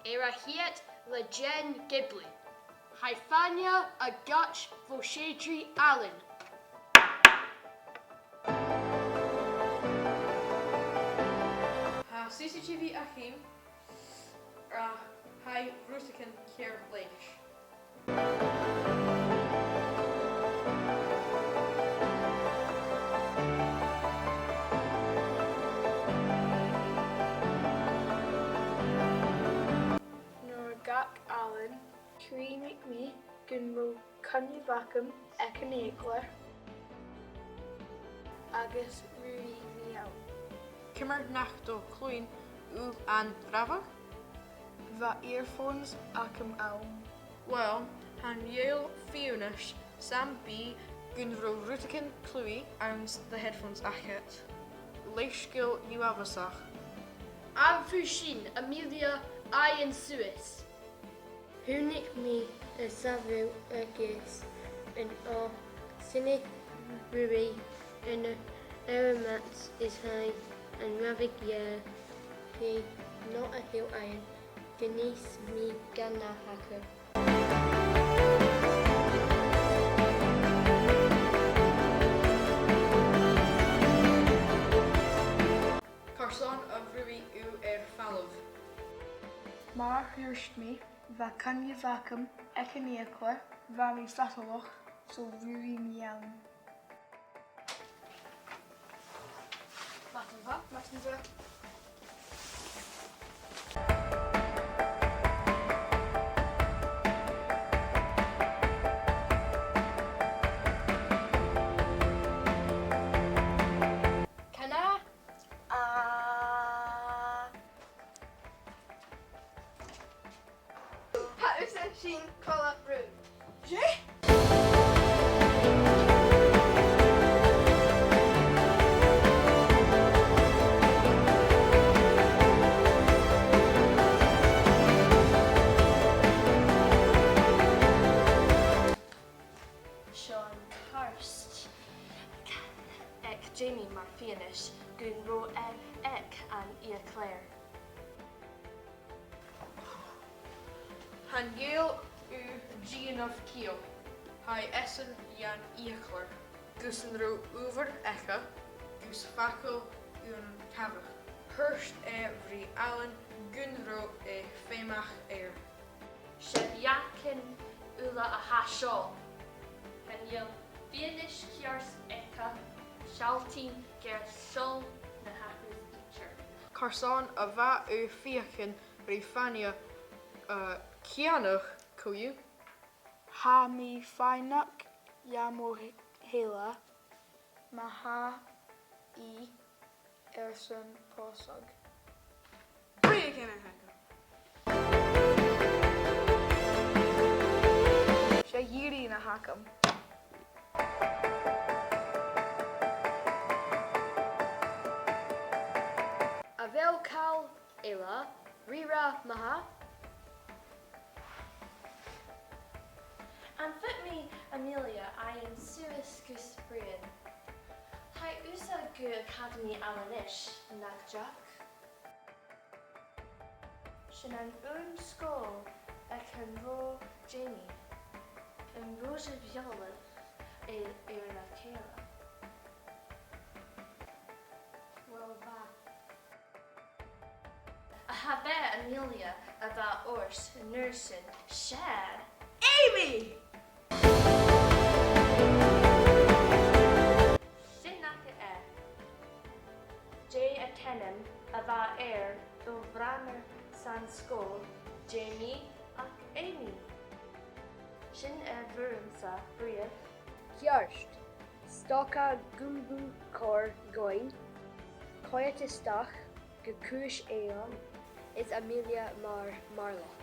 Era hiet le gen gibli. Hai fàinne a gach vo Sheudraidh Alain. Ha CCTV achim. Hai rútacan ceir leis. Alain, Cùis-Chùirte, gunro Cùis-Chùirte, Acadamaidh, agus rinn. Cymmer nach do clwyn an drafod? Va earphones acum au. Wel, han Yale fiúnas Sam B gunro rútacan clwy ans the headphones achet. Leisgil yw afasach. Avfushin Amelia Ian Suis. Hunig mi y safw y gys yn o synig rwy yn eremat ishau yn rafig i'r hi no a hiw ayn gynnis mi ganna hacker. Carson of rwy yw falov. Mar hyrst mi, va Cùis-Chùirte, Acadamaidh, va mi fataloch, so rinn iawn. Maten va. Kana Sin cola brew. Ciontach Jamie mar fianis gun ro ek an ia Claire. Han Yale Gian of Kio. Hai Essen Jan Iachler. Gusen ro over Eka. Gus Fakkel un Kavach. Hurst vri Allen Gunro Femach Sheudraidh Ula a hasol. Kan je fianis kiars eka shaltin ger sol na hakus teacher. Carson a va fiachin rifania Cianach Cùis. Ha mi fàinne yamo hela, ma ha I erson posog. Brilliant Sheudraidh na hakam. Avel kal ela rira maha. An fit me Amelia Ian Suis Cùis-Chùirte. Hai usa gu Acadamaidh Alanais neo-chiontach. Sin an school an ro Jamie. An rosa viola la céile. Well va. A habe Amelia about ors nursing Shad. Amy! Jay Akenem about do Vramer san school Jamie ac Amy. Sin Vurumsa Brief. Ghearst, stocha gumbu cor going, coiatistach, Cùis-Chùirte is Amelia mar Marloch.